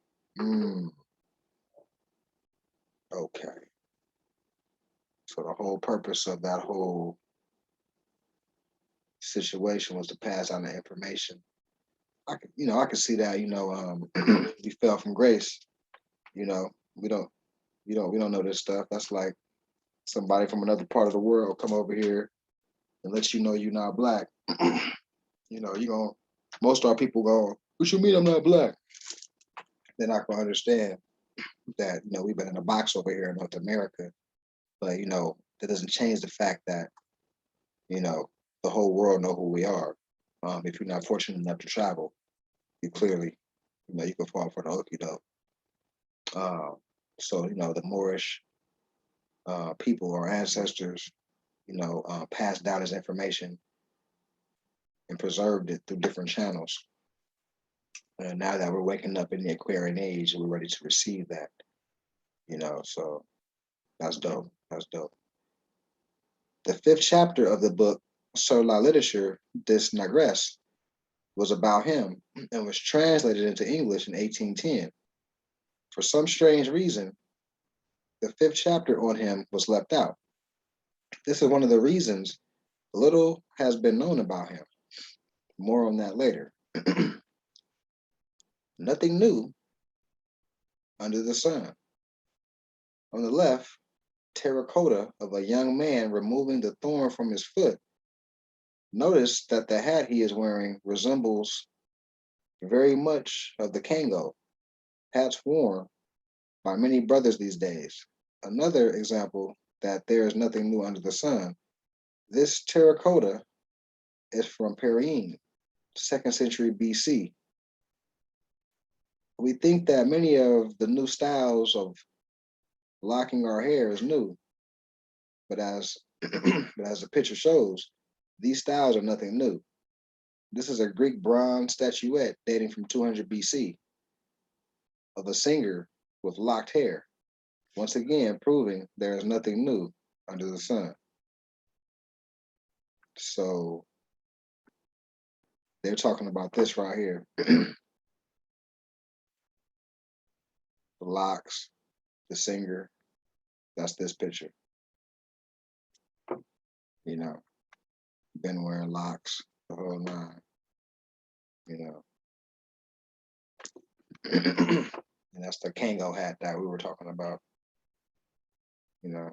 Okay. So the whole purpose of that whole situation was to pass on the information I could see that, we fell from grace. You know, we don't, we don't know this stuff. That's like somebody from another part of the world come over here and let you know you're not black. You gonna most of our people go, what you mean I'm not black? They're not gonna understand that, we've been in a box over here in North America. But that doesn't change the fact that, you know, the whole world know who we are. If you're not fortunate enough to travel, you clearly, you can fall for the okie doke. So, the Moorish people or ancestors, passed down this information and preserved it through different channels. And now that we're waking up in the Aquarian age, we're ready to receive that, so that's dope. That's dope. The fifth chapter of the book, Sur la literature des Négresses, was about him and was translated into English in 1810. For some strange reason, the fifth chapter on him was left out. This is one of the reasons little has been known about him. More on that later. Nothing new under the sun. On the left, terracotta of a young man removing the thorn from his foot. Notice that the hat he is wearing resembles very much of the Kango, hats worn by many brothers these days. Another example that there is nothing new under the sun. This terracotta is from Perin, 2nd century BC. We think that many of the new styles of locking our hair is new, but as but as the picture shows, these styles are nothing new. This is a Greek bronze statuette dating from 200 BC of a singer with locked hair, once again proving there is nothing new under the sun. So they're talking about this right here. The locks, the singer, that's this picture. Been wearing locks the whole nine, you know. And that's the Kango hat that we were talking about, you know.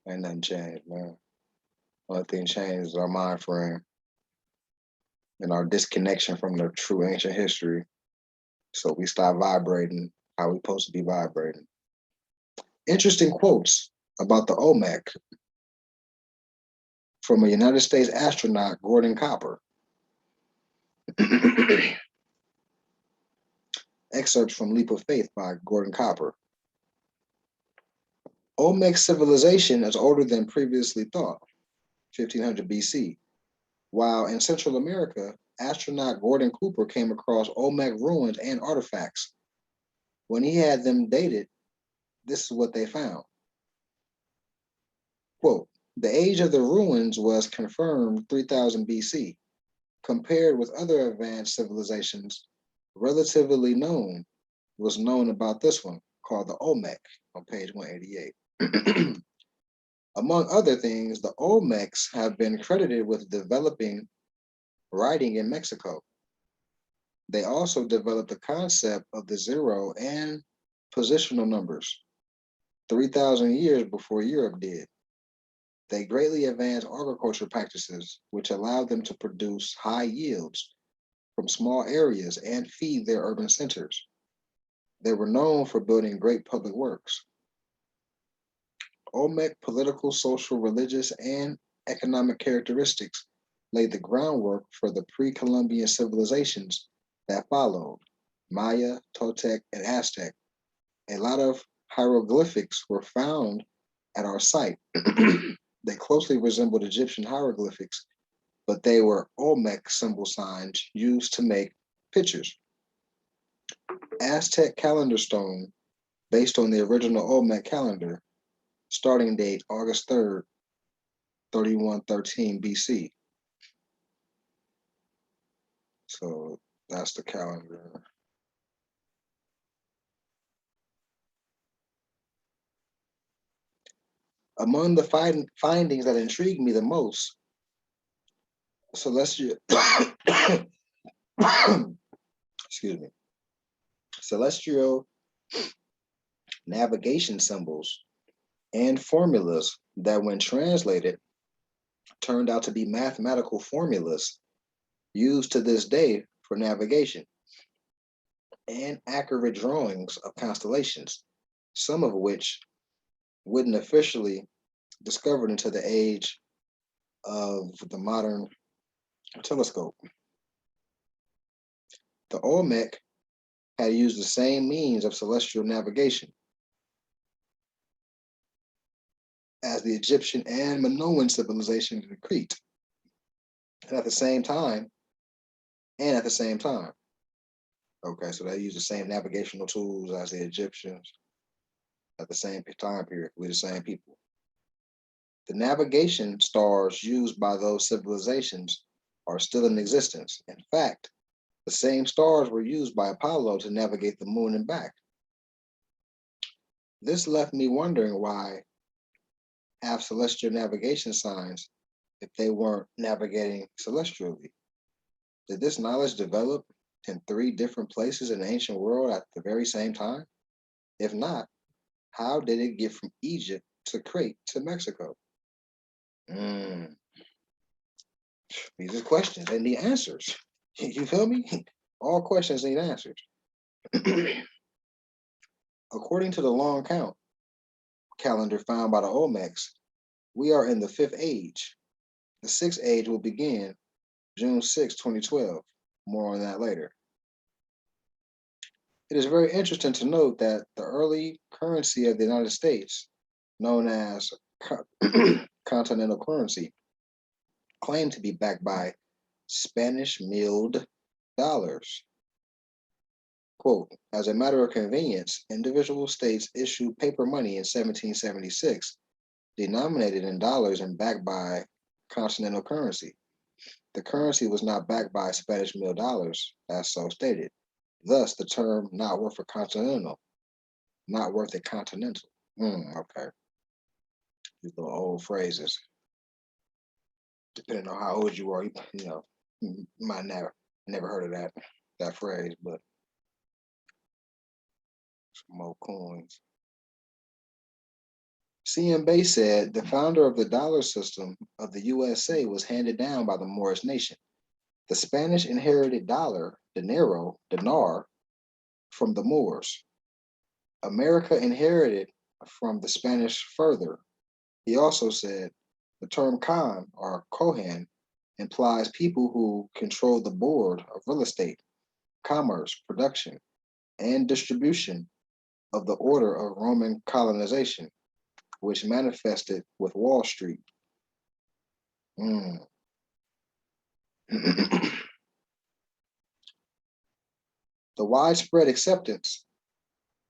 Ain't nothing changed, man. Only thing changed is our mind frame and our disconnection from the true ancient history. So we stop vibrating how we supposed to be vibrating. Interesting quotes about the Olmec from a United States astronaut, Gordon Copper. Excerpts from Leap of Faith by Gordon Copper. Olmec civilization is older than previously thought, 1500 BC. While in Central America, astronaut Gordon Cooper came across Olmec ruins and artifacts. When he had them dated, this is what they found. Quote, the age of the ruins was confirmed 3000 BC. Compared with other advanced civilizations, relatively was known about this one, called the Olmec, on page 188. Among other things, the Olmecs have been credited with developing writing in Mexico. They also developed the concept of the zero and positional numbers 3,000 years before Europe did. They greatly advanced agriculture practices, which allowed them to produce high yields from small areas and feed their urban centers. They were known for building great public works. Olmec political, social, religious, and economic characteristics laid the groundwork for the pre-Columbian civilizations that followed, Maya, Toltec, and Aztec. A lot of hieroglyphics were found at our site. They closely resembled Egyptian hieroglyphics, but they were Olmec symbol signs used to make pictures. Aztec calendar stone, based on the original Olmec calendar, starting date August 3rd, 3113 BC. So that's the calendar. Among the findings that intrigued me the most, celestial excuse me, celestial navigation symbols and formulas that, when translated, turned out to be mathematical formulas used to this day for navigation, and accurate drawings of constellations, some of which wouldn't officially discovered until the age of the modern telescope. The Olmec had used the same means of celestial navigation as the Egyptian and Minoan civilizations in Crete, and at the same time, Okay, so they used the same navigational tools as the Egyptians at the same time period. We're the same people. The navigation stars used by those civilizations are still in existence. In fact, the same stars were used by Apollo to navigate the moon and back. This left me wondering why have celestial navigation signs if they weren't navigating celestially. Did this knowledge develop in 3 different places in the ancient world at the very same time? If not, how did it get from Egypt to Crete to Mexico? These are questions. They need answers. You feel me? All questions need answers. According to the long count calendar found by the Olmecs, we are in the 5th age. The 6th age will begin June 6, 2012. More on that later. It is very interesting to note that the early currency of the United States, known as continental currency, claimed to be backed by Spanish milled dollars. Quote, as a matter of convenience, individual states issued paper money in 1776, denominated in dollars and backed by continental currency. The currency was not backed by Spanish milled dollars, as so stated. Thus, the term not worth a continental. Okay. These little old phrases. Depending on how old you are, you might never heard of that phrase, but some more coins. C.M. Bay said the founder of the dollar system of the USA was handed down by the Moorish nation. The Spanish inherited dinar, from the Moors. America inherited from the Spanish further. He also said the term Khan or Kohan implies people who control the board of real estate, commerce, production, and distribution of the order of Roman colonization, which manifested with Wall Street. The widespread acceptance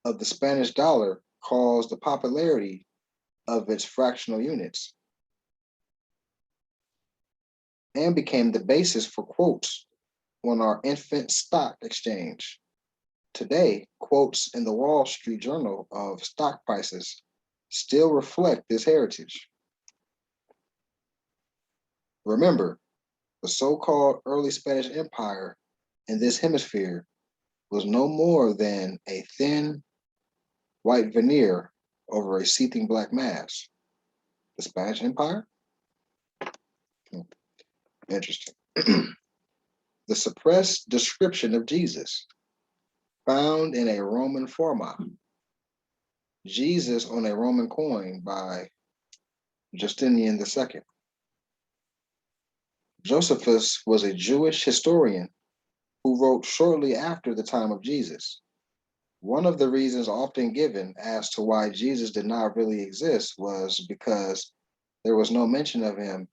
of the Spanish dollar caused the popularity of its fractional units and became the basis for quotes on our infant stock exchange. Today, quotes in the Wall Street Journal of stock prices still reflect this heritage. Remember, the so-called early Spanish Empire in this hemisphere was no more than a thin white veneer over a seething black mass. The Spanish Empire? Interesting. The suppressed description of Jesus, found in a Roman forma. Jesus on a Roman coin by Justinian II. Josephus was a Jewish historian who wrote shortly after the time of Jesus. One of the reasons often given as to why Jesus did not really exist was because there was no mention of him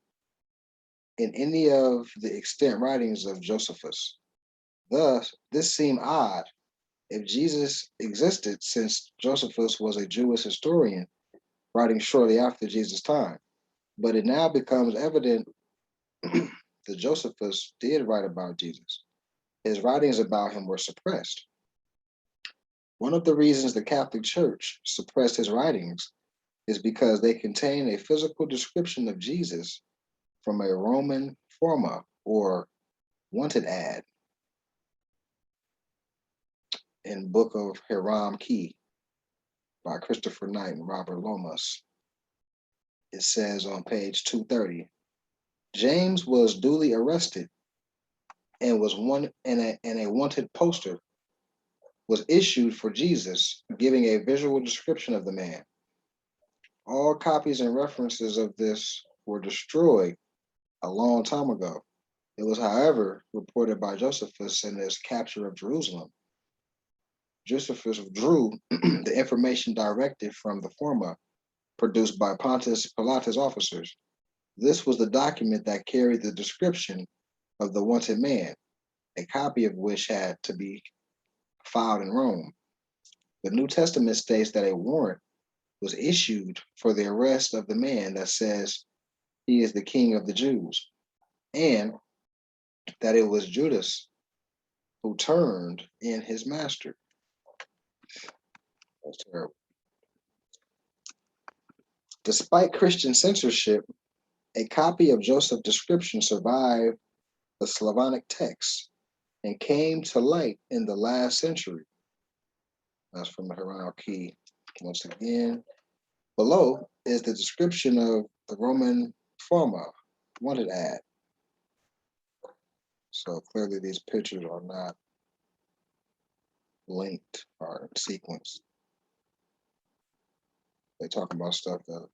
in any of the extant writings of Josephus. Thus, this seemed odd if Jesus existed, since Josephus was a Jewish historian writing shortly after Jesus' time. But it now becomes evident that Josephus did write about Jesus. His writings about him were suppressed. One of the reasons the Catholic Church suppressed his writings is because they contain a physical description of Jesus from a Roman forma or wanted ad in Book of Hiram Key by Christopher Knight and Robert Lomas. It says on page 230, James was duly arrested and was a wanted poster was issued for Jesus, giving a visual description of the man. All copies and references of this were destroyed a long time ago. It was, however, reported by Josephus in his capture of Jerusalem. Josephus drew the information directed from the forma produced by Pontius Pilatus officers. This was the document that carried the description of the wanted man, a copy of which had to be filed in Rome. The New Testament states that a warrant was issued for the arrest of the man that says he is the king of the Jews, and that it was Judas who turned in his master. That's terrible. Despite Christian censorship, a copy of Joseph's description survived the Slavonic text and came to light in the last century. That's from the Hiram Key. Once again, below is the description of the Roman forma wanted ad. So clearly these pictures are not linked or sequenced. They talk about stuff that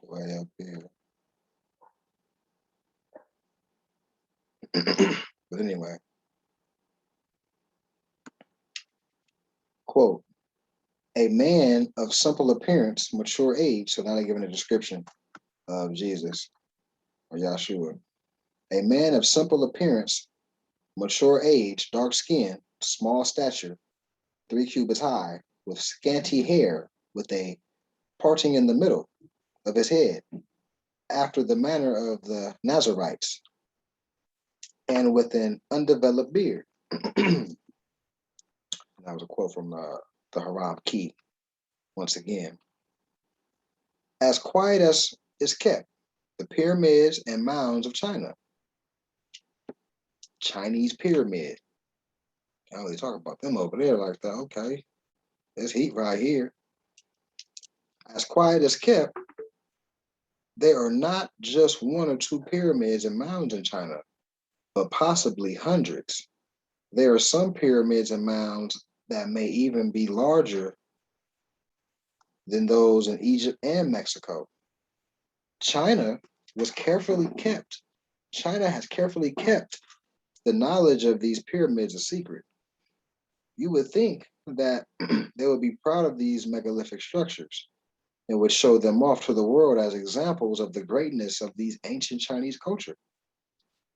way up here. But anyway, quote, a man of simple appearance, mature age. So now they're giving a description of Jesus or Yahshua. A man of simple appearance, mature age, dark skin, small stature, 3 cubits high, with scanty hair, with a parting in the middle of his head, after the manner of the Nazarites, and with an undeveloped beard. That was a quote from the Hiram Key, once again. As quiet as is kept, the pyramids and mounds of China. Chinese pyramid. I only talk about them over there like that. Okay, there's heat right here. As quiet as kept, there are not just 1 or 2 pyramids and mounds in China, but possibly hundreds. There are some pyramids and mounds that may even be larger than those in Egypt and Mexico. China was carefully kept. China has carefully kept the knowledge of these pyramids a secret. You would think that they would be proud of these megalithic structures and would show them off to the world as examples of the greatness of these ancient Chinese culture.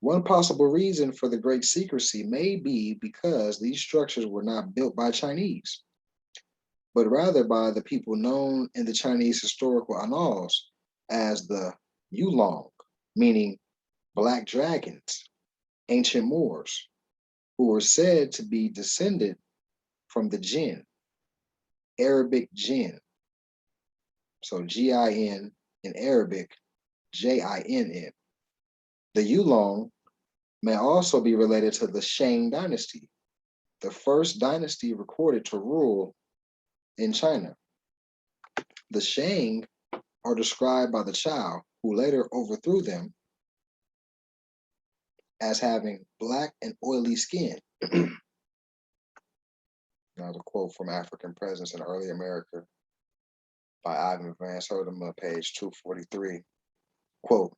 One possible reason for the great secrecy may be because these structures were not built by Chinese, but rather by the people known in the Chinese historical annals as the Yulong, meaning black dragons, ancient Moors, who were said to be descended from the jinn, Arabic jinn. So G-I-N in Arabic, J-I-N-N. The Yulong may also be related to the Shang dynasty, the first dynasty recorded to rule in China. The Shang are described by the Chow, who later overthrew them, as having black and oily skin. Now the quote from African Presence in Early America by Ivan Vance Hodeman, page 243. Quote,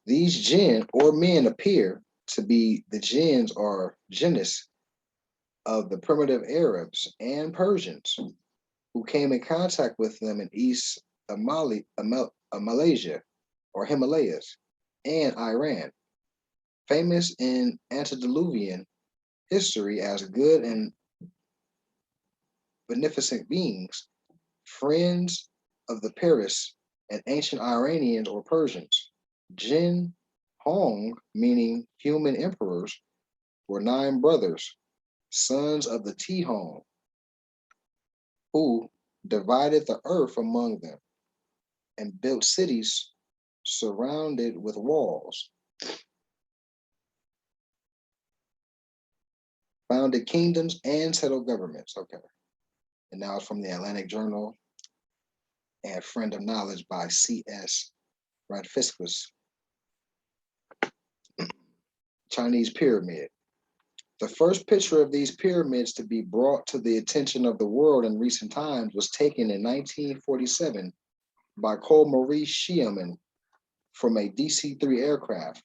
these jinn or men appear to be the jinns or jinnis of the primitive Arabs and Persians who came in contact with them in East Malaysia or Himalayas and Iran, famous in antediluvian history as good and beneficent beings, friends of the Paris and ancient Iranians or Persians. Jin Hong, meaning human emperors, were 9 brothers, sons of the Ti Hong, who divided the earth among them and built cities surrounded with walls, founded kingdoms and settled governments. Okay. And now it's from the Atlantic Journal and Friend of Knowledge by C.S. Radfiskus. Chinese pyramid. The first picture of these pyramids to be brought to the attention of the world in recent times was taken in 1947 by Maurice Paradigm from a DC-3 aircraft.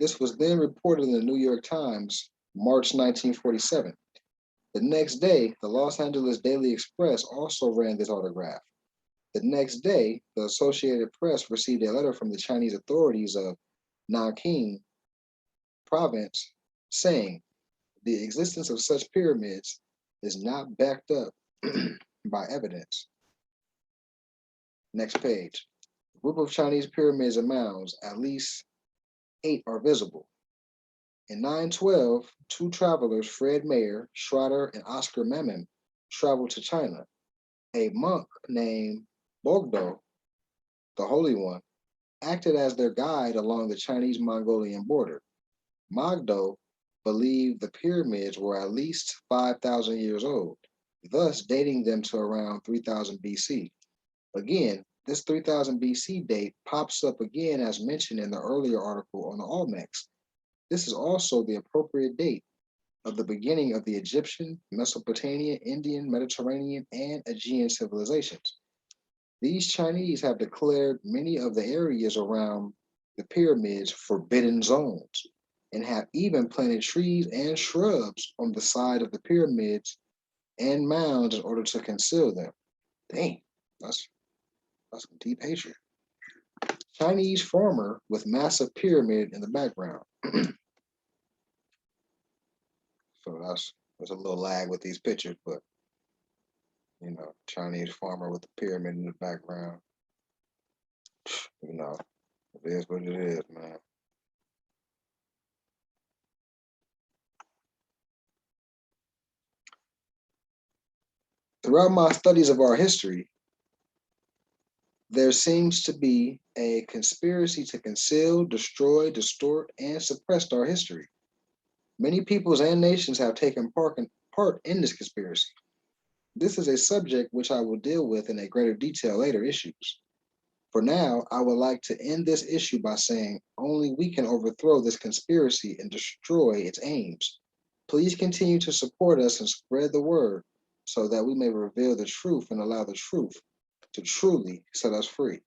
This was then reported in the New York Times, March 1947. The next day, the Los Angeles Daily Express also ran this autograph. The next day, the Associated Press received a letter from the Chinese authorities of Nanking province saying the existence of such pyramids is not backed up by evidence. Next page. A group of Chinese pyramids and mounds, at least 8 are visible. In 912, 2 travelers, Fred Mayer, Schroeder, and Oscar Memon, traveled to China. A monk named Bogdo, the Holy One, acted as their guide along the Chinese-Mongolian border. Mogdo believed the pyramids were at least 5,000 years old, thus dating them to around 3000 BC. Again, this 3000 BC date pops up again as mentioned in the earlier article on the Olmecs. This is also the appropriate date of the beginning of the Egyptian, Mesopotamian, Indian, Mediterranean, and Aegean civilizations. These Chinese have declared many of the areas around the pyramids forbidden zones and have even planted trees and shrubs on the side of the pyramids and mounds in order to conceal them. Dang, that's some deep hatred. Chinese farmer with massive pyramid in the background. So there's a little lag with these pictures, but Chinese farmer with the pyramid in the background. It is what it is, man. Throughout my studies of our history, there seems to be a conspiracy to conceal, destroy, distort, and suppress our history. Many peoples and nations have taken part in this conspiracy. This is a subject which I will deal with in a greater detail later issues. For now, I would like to end this issue by saying only we can overthrow this conspiracy and destroy its aims. Please continue to support us and spread the word so that we may reveal the truth and allow the truth to truly set us free.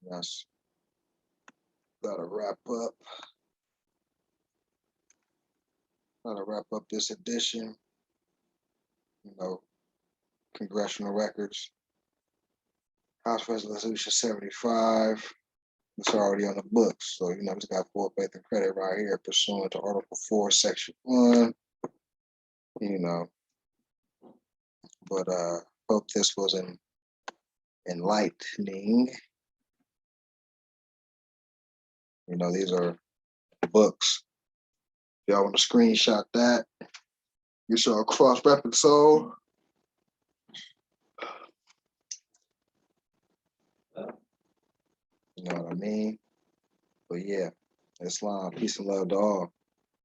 Yes. Gotta wrap up this edition. Congressional records. House Resolution 75. It's already on the books. So, it's got full faith and credit right here, pursuant to Article 4, Section 1. But hope this was enlightening. These are books. If y'all want to screenshot that, you shall cross-reference so. You know what I mean? But yeah, Islam, peace and love to all.